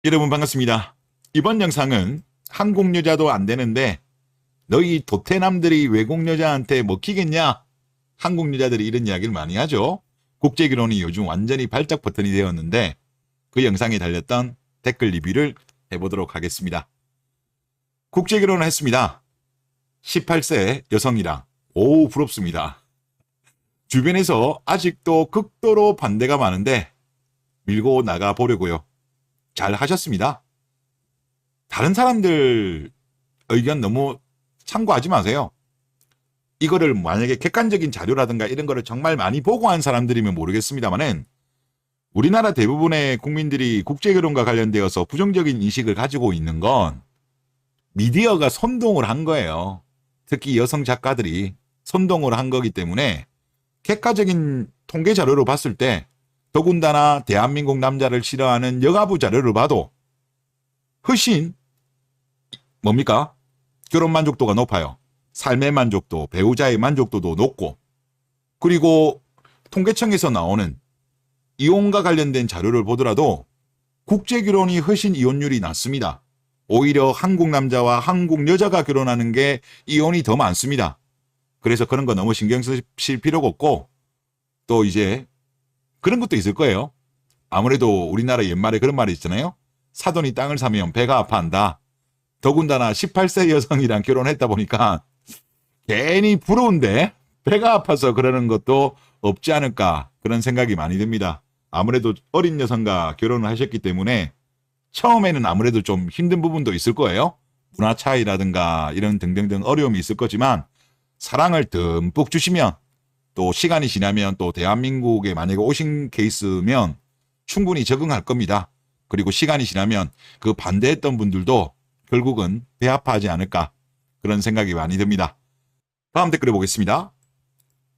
여러분 반갑습니다. 이번 영상은 한국 여자도 안 되는데 너희 도태남들이 외국 여자한테 먹히겠냐? 한국 여자들이 이런 이야기를 많이 하죠. 국제결혼이 요즘 완전히 발작 버튼이 되었는데 그 영상에 달렸던 댓글 리뷰를 해보도록 하겠습니다. 국제결혼을 했습니다. 18세 여성이랑. 오, 부럽습니다. 주변에서 아직도 극도로 반대가 많은데 밀고 나가 보려고요. 잘 하셨습니다. 다른 사람들 의견 너무 참고하지 마세요. 이거를 만약에 객관적인 자료라든가 이런 거를 정말 많이 보고 한 사람들이면 모르겠습니다만은 우리나라 대부분의 국민들이 국제결혼과 관련되어서 부정적인 인식을 가지고 있는 건 미디어가 선동을 한 거예요. 특히 여성 작가들이 선동을 한 거기 때문에 객관적인 통계 자료로 봤을 때 더군다나 대한민국 남자를 싫어하는 여가부 자료를 봐도 훨씬 뭡니까? 결혼 만족도가 높아요. 삶의 만족도, 배우자의 만족도도 높고, 그리고 통계청에서 나오는 이혼과 관련된 자료를 보더라도 국제결혼이 훨씬 이혼율이 낮습니다. 오히려 한국 남자와 한국 여자가 결혼하는 게 이혼이 더 많습니다. 그래서 그런 거 너무 신경 쓰실 필요가 없고, 또 이제 그런 것도 있을 거예요. 아무래도 우리나라 옛말에 그런 말이 있잖아요. 사돈이 땅을 사면 배가 아파한다. 더군다나 18세 여성이랑 결혼했다 보니까 괜히 부러운데 배가 아파서 그러는 것도 없지 않을까, 그런 생각이 많이 듭니다. 아무래도 어린 여성과 결혼을 하셨기 때문에 처음에는 아무래도 좀 힘든 부분도 있을 거예요. 문화 차이라든가 이런 등등등 어려움이 있을 거지만 사랑을 듬뿍 주시면, 또 시간이 지나면 또 대한민국에 만약에 오신 케이스면 충분히 적응할 겁니다. 그리고 시간이 지나면 그 반대했던 분들도 결국은 배 아파하지 않을까, 그런 생각이 많이 듭니다. 다음 댓글을 보겠습니다.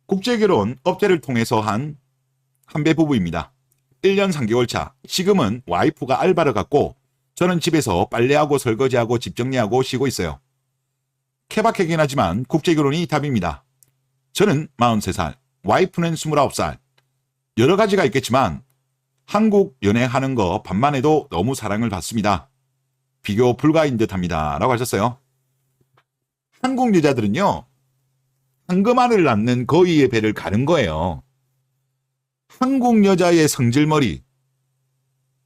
국제결혼 업체를 통해서 한 한배 부부입니다. 1년 3개월 차. 지금은 와이프가 알바를 갔고 저는 집에서 빨래하고 설거지하고 집 정리하고 쉬고 있어요. 케바케긴 하지만 국제결혼이 답입니다. 저는 43살, 와이프는 29살. 여러 가지가 있겠지만 한국 연애하는 거 반만 해도 너무 사랑을 받습니다. 비교 불가인 듯합니다. 라고 하셨어요. 한국 여자들은요, 황금알을 낳는 거위의 배를 가는 거예요. 한국 여자의 성질머리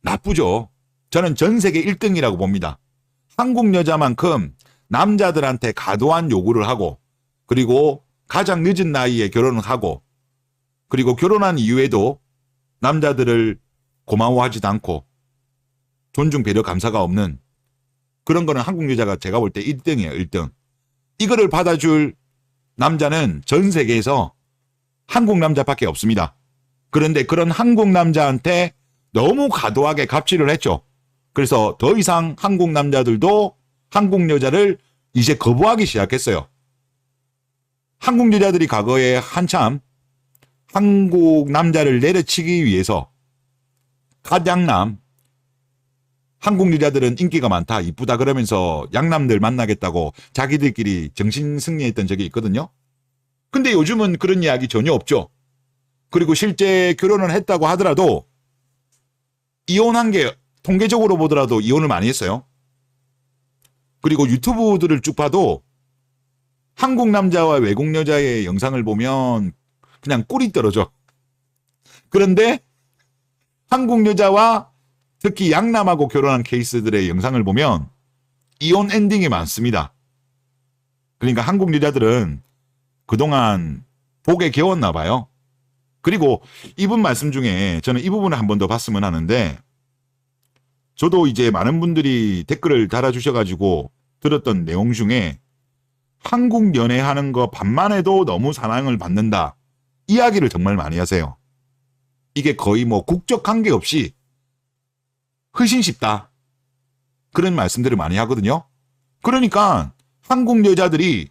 나쁘죠. 저는 전 세계 1등이라고 봅니다. 한국 여자만큼 남자들한테 과도한 요구를 하고, 그리고 가장 늦은 나이에 결혼을 하고, 그리고 결혼한 이후에도 남자들을 고마워하지도 않고 존중, 배려, 감사가 없는 그런 거는 한국 여자가 제가 볼 때 1등이에요. 1등. 이거를 받아줄 남자는 전 세계에서 한국 남자밖에 없습니다. 그런데 그런 한국 남자한테 너무 과도하게 갑질을 했죠. 그래서 더 이상 한국 남자들도 한국 여자를 이제 거부하기 시작했어요. 한국 여자들이 과거에 한참 한국 남자를 내려치기 위해서 갓양남, 한국 여자들은 인기가 많다, 이쁘다 그러면서 양남들 만나겠다고 자기들끼리 정신승리했던 적이 있거든요. 근데 요즘은 그런 이야기 전혀 없죠. 그리고 실제 결혼을 했다고 하더라도 이혼한 게 통계적으로 보더라도 이혼을 많이 했어요. 그리고 유튜브들을 쭉 봐도 한국 남자와 외국 여자의 영상을 보면 그냥 꿀이 떨어져. 그런데 한국 여자와 특히 양남하고 결혼한 케이스들의 영상을 보면 이혼 엔딩이 많습니다. 그러니까 한국 여자들은 그동안 복에 겨웠나 봐요. 그리고 이분 말씀 중에 저는 이 부분을 한 번 더 봤으면 하는데, 저도 이제 많은 분들이 댓글을 달아주셔가지고 들었던 내용 중에 한국 연애하는 거 반만 해도 너무 사랑을 받는다, 이야기를 정말 많이 하세요. 이게 거의 뭐 국적 관계없이 훨씬 쉽다, 그런 말씀들을 많이 하거든요. 그러니까 한국 여자들이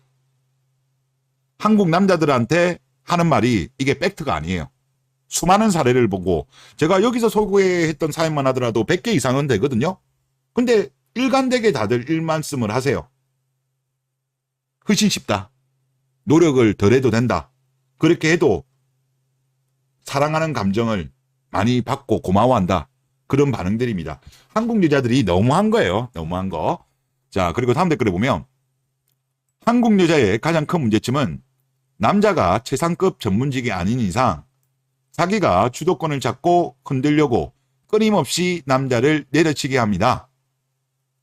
한국 남자들한테 하는 말이 이게 팩트가 아니에요. 수많은 사례를 보고 제가 여기서 소개했던 사연만 하더라도 100개 이상은 되거든요. 근데 일관되게 다들 일 말씀을 하세요. 훨씬 쉽다. 노력을 덜 해도 된다. 그렇게 해도 사랑하는 감정을 많이 받고 고마워한다. 그런 반응들입니다. 한국 여자들이 너무한 거예요. 너무한 거. 자, 그리고 다음 댓글에 보면 한국 여자의 가장 큰 문제점은 남자가 최상급 전문직이 아닌 이상 자기가 주도권을 잡고 흔들려고 끊임없이 남자를 내려치게 합니다.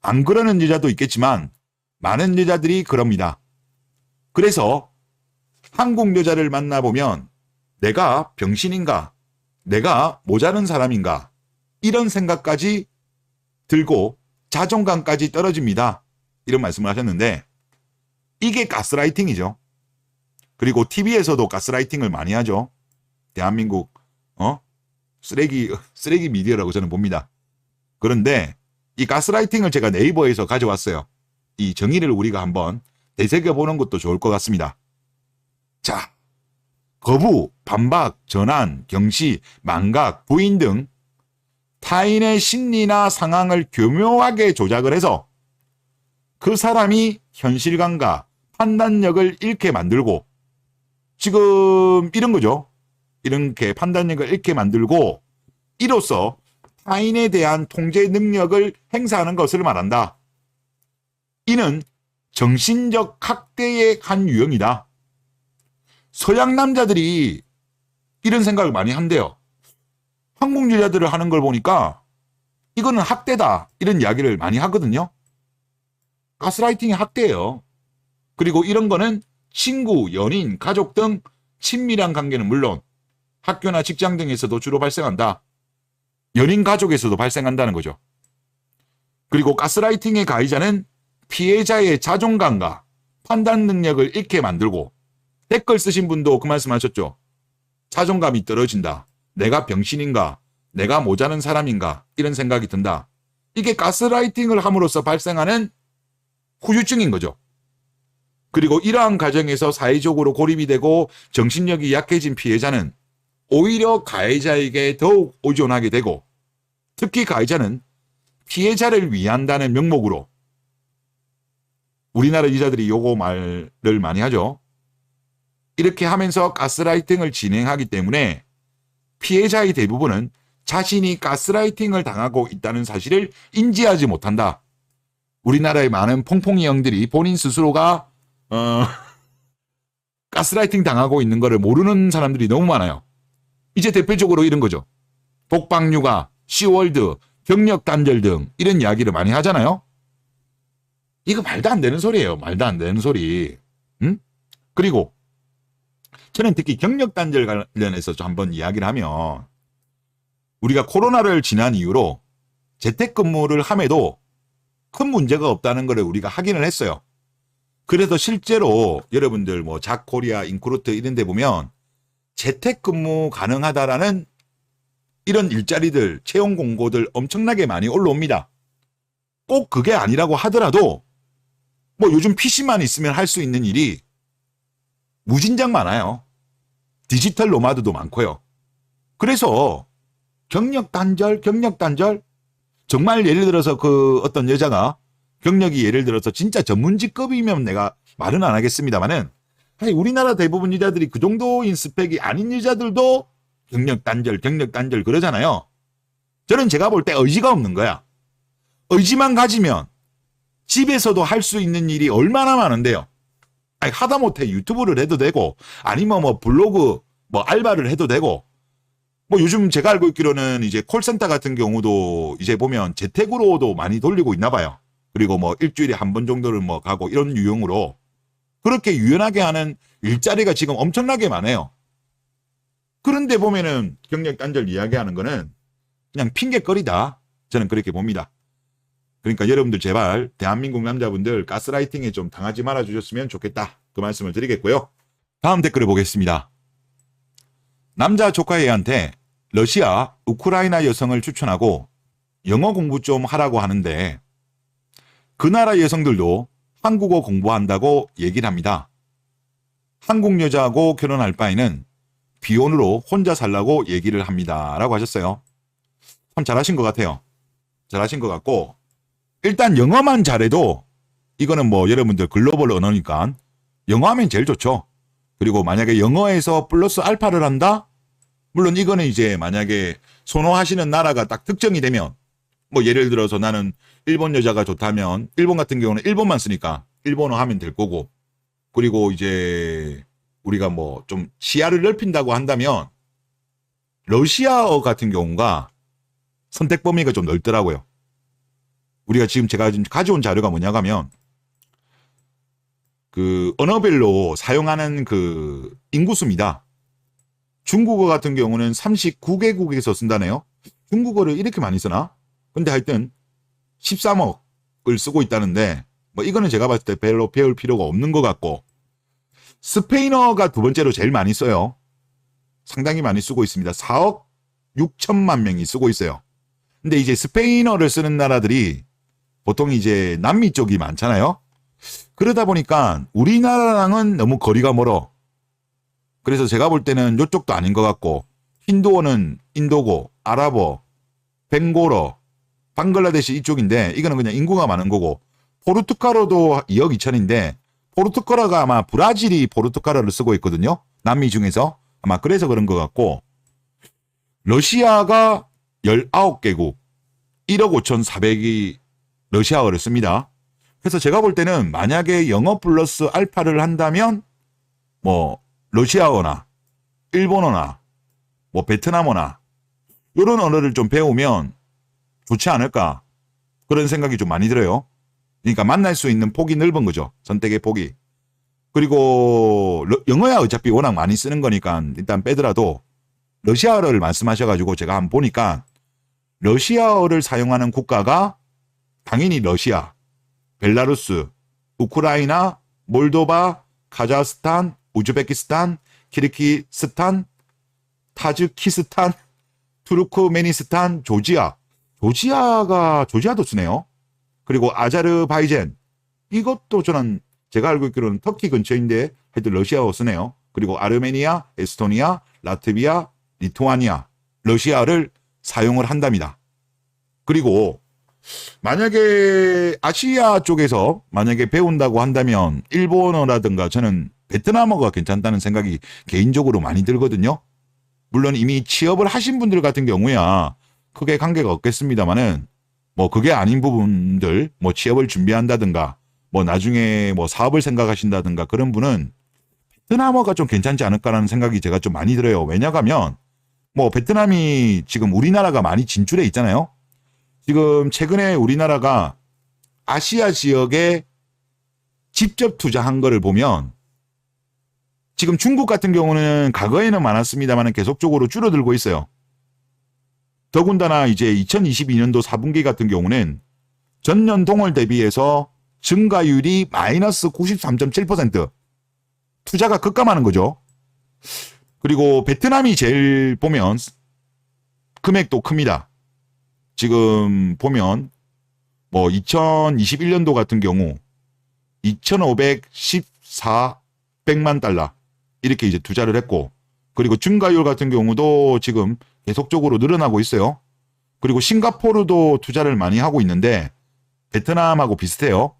안 그러는 여자도 있겠지만 많은 여자들이 그럽니다. 그래서 한국 여자를 만나보면 내가 병신인가? 내가 모자른 사람인가? 이런 생각까지 들고 자존감까지 떨어집니다. 이런 말씀을 하셨는데 이게 가스라이팅이죠. 그리고 TV에서도 가스라이팅을 많이 하죠. 대한민국 쓰레기 미디어라고 저는 봅니다. 그런데 이 가스라이팅을 제가 네이버에서 가져왔어요. 이 정의를 우리가 한번 되새겨보는 것도 좋을 것 같습니다. 자, 거부, 반박, 전환, 경시, 망각, 부인 등 타인의 심리나 상황을 교묘하게 조작을 해서 그 사람이 현실감과 판단력을 잃게 만들고 지금 이런 거죠. 이렇게 판단력을 잃게 만들고 이로써 타인에 대한 통제 능력을 행사하는 것을 말한다. 이는 정신적 학대의 한 유형이다. 서양 남자들이 이런 생각을 많이 한대요. 한국 여자들을 하는 걸 보니까 이거는 학대다. 이런 이야기를 많이 하거든요. 가스라이팅이 학대예요. 그리고 이런 거는 친구, 연인, 가족 등 친밀한 관계는 물론 학교나 직장 등에서도 주로 발생한다. 연인 가족에서도 발생한다는 거죠. 그리고 가스라이팅의 가해자는 피해자의 자존감과 판단 능력을 잃게 만들고 댓글 쓰신 분도 그 말씀하셨죠. 자존감이 떨어진다. 내가 병신인가? 내가 모자란 사람인가? 이런 생각이 든다. 이게 가스라이팅을 함으로써 발생하는 후유증인 거죠. 그리고 이러한 과정에서 사회적으로 고립이 되고 정신력이 약해진 피해자는 오히려 가해자에게 더욱 의존하게 되고 특히 가해자는 피해자를 위한다는 명목으로 우리나라 여자들이 요거 말을 많이 하죠. 이렇게 하면서 가스라이팅을 진행하기 때문에 피해자의 대부분은 자신이 가스라이팅을 당하고 있다는 사실을 인지하지 못한다. 우리나라의 많은 퐁퐁이 형들이 본인 스스로가 가스라이팅 당하고 있는 것을 모르는 사람들이 너무 많아요. 이제 대표적으로 이런 거죠. 독박육아, 시월드, 경력 단절 등 이런 이야기를 많이 하잖아요. 이거 말도 안 되는 소리예요. 말도 안 되는 소리. 응? 그리고 저는 특히 경력 단절 관련해서 좀 한번 이야기를 하면 우리가 코로나를 지난 이후로 재택근무를 함에도 큰 문제가 없다는 것을 우리가 확인을 했어요. 그래서 실제로 여러분들 뭐 작코리아, 인크루트 이런 데 보면 재택근무 가능하다라는 이런 일자리들, 채용 공고들 엄청나게 많이 올라옵니다. 꼭 그게 아니라고 하더라도 뭐 요즘 PC만 있으면 할 수 있는 일이 무진장 많아요. 디지털 노마드도 많고요. 그래서 경력 단절 정말 예를 들어서 그 어떤 여자가 경력이 예를 들어서 진짜 전문직급이면 내가 말은 안 하겠습니다만은 우리나라 대부분 여자들이 그 정도인 스펙이 아닌 여자들도 경력 단절 그러잖아요. 저는 제가 볼 때 의지가 없는 거야. 의지만 가지면 집에서도 할 수 있는 일이 얼마나 많은데요. 하다못해 유튜브를 해도 되고 아니면 뭐 블로그 뭐 알바를 해도 되고 뭐 요즘 제가 알고 있기로는 이제 콜센터 같은 경우도 이제 보면 재택으로도 많이 돌리고 있나 봐요. 그리고 뭐 일주일에 한 번 정도를 뭐 가고 이런 유형으로 그렇게 유연하게 하는 일자리가 지금 엄청나게 많아요. 그런데 보면은 경력 단절 이야기하는 거는 그냥 핑계거리다. 저는 그렇게 봅니다. 그러니까 여러분들 제발 대한민국 남자분들 가스라이팅에 좀 당하지 말아 주셨으면 좋겠다. 그 말씀을 드리겠고요. 다음 댓글을 보겠습니다. 남자 조카애한테 러시아, 우크라이나 여성을 추천하고 영어 공부 좀 하라고 하는데 그 나라 여성들도 한국어 공부한다고 얘기를 합니다. 한국 여자하고 결혼할 바에는 비혼으로 혼자 살라고 얘기를 합니다. 라고 하셨어요. 참 잘하신 것 같아요. 잘하신 것 같고 일단 영어만 잘해도 이거는 뭐 여러분들 글로벌 언어니까 영어하면 제일 좋죠. 그리고 만약에 영어에서 플러스 알파를 한다? 물론 이거는 이제 만약에 선호하시는 나라가 딱 특정이 되면 뭐 예를 들어서 나는 일본 여자가 좋다면 일본 같은 경우는 일본만 쓰니까 일본어 하면 될 거고, 그리고 이제 우리가 뭐 좀 시야를 넓힌다고 한다면 러시아어 같은 경우가 선택 범위가 좀 넓더라고요. 우리가 지금 제가 지금 가져온 자료가 뭐냐 하면 그 언어별로 사용하는 그 인구수입니다. 중국어 같은 경우는 39개국에서 쓴다네요. 중국어를 이렇게 많이 쓰나? 근데 하여튼 13억을 쓰고 있다는데 뭐 이거는 제가 봤을 때 별로 배울 필요가 없는 것 같고, 스페인어가 두 번째로 제일 많이 써요. 상당히 많이 쓰고 있습니다. 4억 6천만 명이 쓰고 있어요. 근데 이제 스페인어를 쓰는 나라들이 보통 이제 남미 쪽이 많잖아요. 그러다 보니까 우리나라랑은 너무 거리가 멀어. 그래서 제가 볼 때는 이쪽도 아닌 것 같고, 힌두어는 인도고, 아랍어, 벵고러, 방글라데시 이쪽인데 이거는 그냥 인구가 많은 거고, 포르투갈어도 2억 2천인데 포르투갈어가 아마 브라질이 포르투갈어를 쓰고 있거든요. 남미 중에서. 아마 그래서 그런 것 같고, 러시아가 19개국 1억 5,400이 러시아어를 씁니다. 그래서 제가 볼 때는 만약에 영어 플러스 알파를 한다면 뭐 러시아어나 일본어나 뭐 베트남어나 이런 언어를 좀 배우면 좋지 않을까, 그런 생각이 좀 많이 들어요. 그러니까 만날 수 있는 폭이 넓은 거죠. 선택의 폭이. 그리고 영어야 어차피 워낙 많이 쓰는 거니까 일단 빼더라도 러시아어를 말씀하셔가지고 제가 한번 보니까 러시아어를 사용하는 국가가 당연히 러시아, 벨라루스, 우크라이나, 몰도바, 카자흐스탄, 우즈베키스탄, 키르기스탄, 타즈키스탄, 투르크메니스탄, 조지아. 조지아도 쓰네요. 그리고 아자르바이젠. 이것도 저는 제가 알고 있기로는 터키 근처인데 하여튼 러시아어 쓰네요. 그리고 아르메니아, 에스토니아, 라트비아, 리투아니아. 러시아를 사용을 한답니다. 그리고 만약에 아시아 쪽에서 만약에 배운다고 한다면 일본어라든가 저는 베트남어가 괜찮다는 생각이 개인적으로 많이 들거든요. 물론 이미 취업을 하신 분들 같은 경우야 크게 관계가 없겠습니다만은 뭐 그게 아닌 부분들, 뭐 취업을 준비한다든가 뭐 나중에 뭐 사업을 생각하신다든가 그런 분은 베트남어가 좀 괜찮지 않을까라는 생각이 제가 좀 많이 들어요. 왜냐하면 뭐 베트남이 지금 우리나라가 많이 진출해 있잖아요. 지금 최근에 우리나라가 아시아 지역에 직접 투자한 거를 보면 지금 중국 같은 경우는 과거에는 많았습니다만 계속적으로 줄어들고 있어요. 더군다나 이제 2022년도 4분기 같은 경우는 전년 동월 대비해서 증가율이 마이너스 93.7%. 투자가 급감하는 거죠. 그리고 베트남이 제일 보면 금액도 큽니다. 지금 보면 뭐 2021년도 같은 경우 2,514백만 달러 이렇게 이제 투자를 했고, 그리고 증가율 같은 경우도 지금 계속적으로 늘어나고 있어요. 그리고 싱가포르도 투자를 많이 하고 있는데 베트남하고 비슷해요.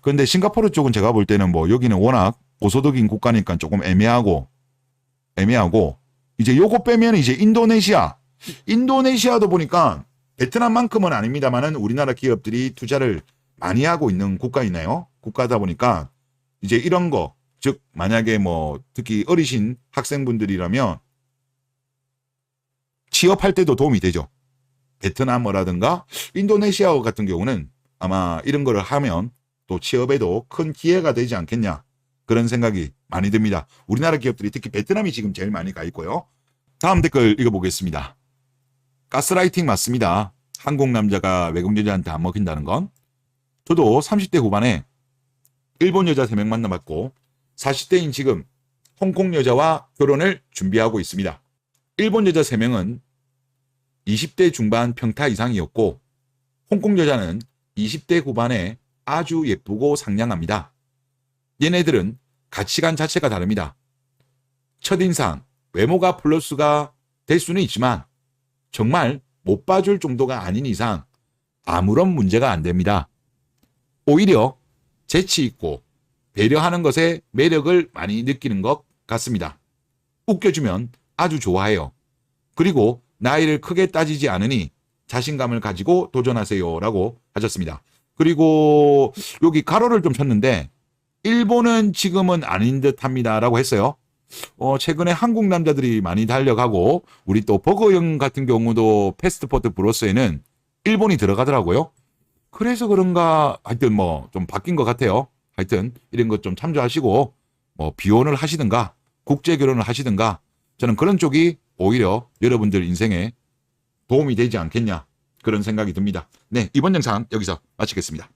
그런데 싱가포르 쪽은 제가 볼 때는 뭐 여기는 워낙 고소득인 국가니까 조금 애매하고 이제 요거 빼면 이제 인도네시아도 보니까 베트남만큼은 아닙니다만은 우리나라 기업들이 투자를 많이 하고 있는 국가이네요. 국가다 보니까 이제 이런 거, 즉 만약에 뭐 특히 어리신 학생분들이라면 취업할 때도 도움이 되죠. 베트남어라든가 인도네시아어 같은 경우는 아마 이런 거를 하면 또 취업에도 큰 기회가 되지 않겠냐, 그런 생각이 많이 듭니다. 우리나라 기업들이 특히 베트남이 지금 제일 많이 가 있고요. 다음 댓글 읽어보겠습니다. 가스라이팅 맞습니다. 한국 남자가 외국 여자한테 안 먹힌다는 건. 저도 30대 후반에 일본 여자 3명 만나봤고 40대인 지금 홍콩 여자와 결혼을 준비하고 있습니다. 일본 여자 3명은 20대 중반 평타 이상이었고 홍콩 여자는 20대 후반에 아주 예쁘고 상냥합니다. 얘네들은 가치관 자체가 다릅니다. 첫인상, 외모가 플러스가 될 수는 있지만 정말 못 봐줄 정도가 아닌 이상 아무런 문제가 안 됩니다. 오히려 재치 있고 배려하는 것에 매력을 많이 느끼는 것 같습니다. 웃겨주면 아주 좋아해요. 그리고 나이를 크게 따지지 않으니 자신감을 가지고 도전하세요라고 하셨습니다. 그리고 여기 가로를 좀 쳤는데 일본은 지금은 아닌 듯합니다라고 했어요. 최근에 한국 남자들이 많이 달려가고 우리 또 버거영 같은 경우도 패스트포트 브로스에는 일본이 들어가더라고요. 그래서 그런가 하여튼 뭐 좀 바뀐 것 같아요. 하여튼 이런 것 좀 참조하시고 뭐 비혼을 하시든가 국제 결혼을 하시든가 저는 그런 쪽이 오히려 여러분들 인생에 도움이 되지 않겠냐 그런 생각이 듭니다. 네, 이번 영상 여기서 마치겠습니다.